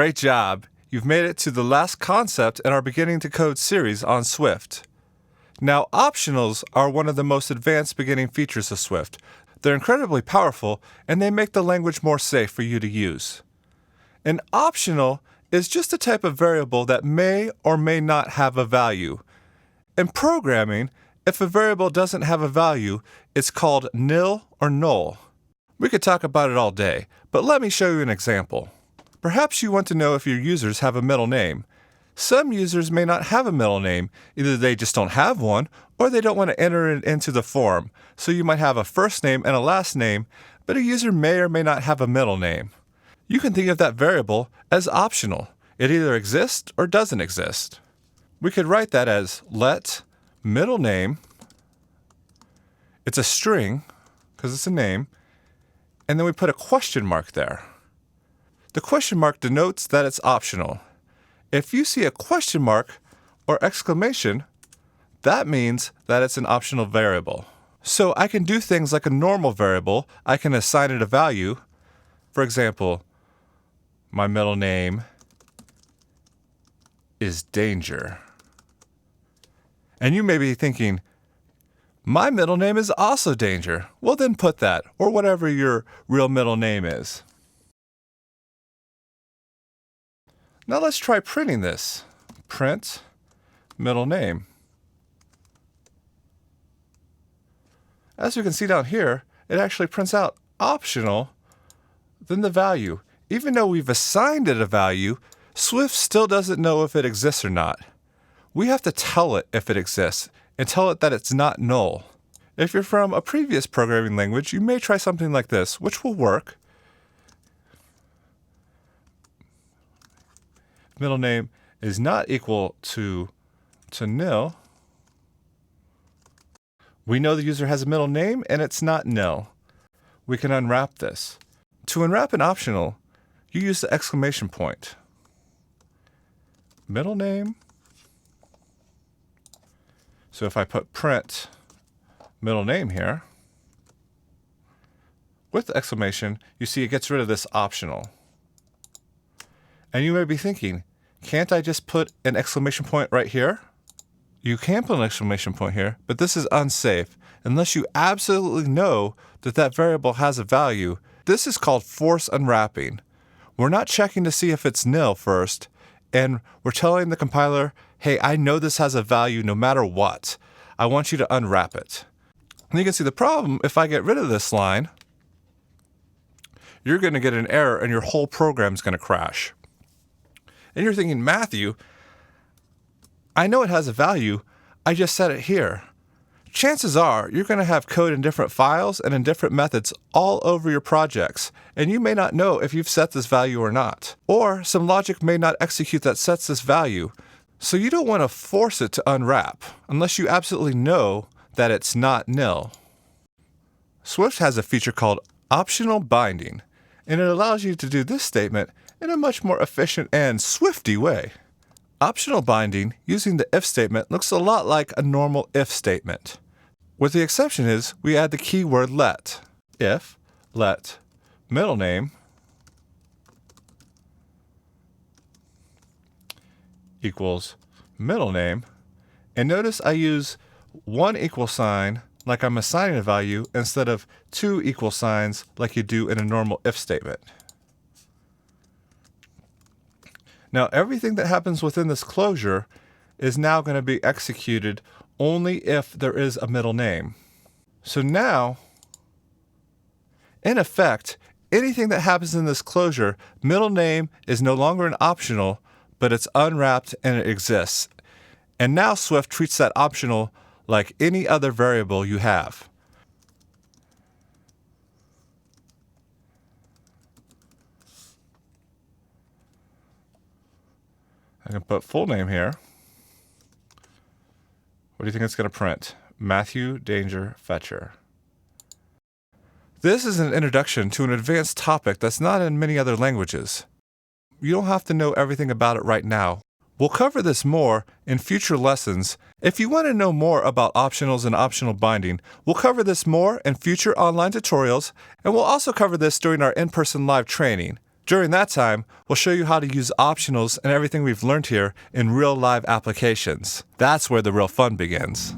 Great job! You've made it to the last concept in our Beginning to Code series on Swift. Now, optionals are one of the most advanced beginning features of Swift. They're incredibly powerful, and they make the language more safe for you to use. An optional is just a type of variable that may or may not have a value. In programming, if a variable doesn't have a value, it's called nil or null. We could talk about it all day, but let me show you an example. Perhaps you want to know if your users have a middle name. Some users may not have a middle name. Either they just don't have one, or they don't want to enter it into the form. So you might have a first name and a last name, but a user may or may not have a middle name. You can think of that variable as optional. It either exists or doesn't exist. We could write that as let middle name. It's a string, because it's a name, and then we put a question mark there. The question mark denotes that it's optional. If you see a question mark or exclamation, that means that it's an optional variable. So I can do things like a normal variable. I can assign it a value. For example, my middle name is Danger. And you may be thinking, my middle name is also Danger. Well, then put that, or whatever your real middle name is. Now let's try printing this. Print middle name. As you can see down here, it actually prints out optional, then the value. Even though we've assigned it a value, Swift still doesn't know if it exists or not. We have to tell it if it exists, and tell it that it's not null. If you're from a previous programming language, you may try something like this, which will work. Middle name is not equal to nil. We know the user has a middle name, and it's not nil. We can unwrap this. To unwrap an optional, you use the exclamation point. Middle name. So if I put print middle name here, with the exclamation, you see it gets rid of this optional. And you may be thinking, can't I just put an exclamation point right here? You can put an exclamation point here, but this is unsafe. Unless you absolutely know that that variable has a value, this is called force unwrapping. We're not checking to see if it's nil first, and we're telling the compiler, hey, I know this has a value no matter what. I want you to unwrap it. And you can see the problem, if I get rid of this line, you're going to get an error and your whole program is going to crash. And you're thinking, Matthew, I know it has a value. I just set it here. Chances are you're going to have code in different files and in different methods all over your projects, and you may not know if you've set this value or not. Or some logic may not execute that sets this value. So you don't want to force it to unwrap unless you absolutely know that it's not nil. Swift has a feature called optional binding, and it allows you to do this statement in a much more efficient and Swifty way. Optional binding using the if statement looks a lot like a normal if statement. What the exception is, we add the keyword let. If let middle name equals middle name, and notice I use one equal sign like I'm assigning a value instead of two equal signs like you do in a normal if statement. Now everything that happens within this closure is now going to be executed only if there is a middle name. So now, in effect, anything that happens in this closure, middle name is no longer an optional, but it's unwrapped and it exists. And now Swift treats that optional like any other variable you have. I can put full name here. What do you think it's going to print? Matthew Danger Fetcher. This is an introduction to an advanced topic that's not in many other languages. You don't have to know everything about it right now. We'll cover this more in future lessons. If you want to know more about optionals and optional binding, we'll cover this more in future online tutorials, and we'll also cover this during our in-person live training. During that time, we'll show you how to use optionals and everything we've learned here in real live applications. That's where the real fun begins.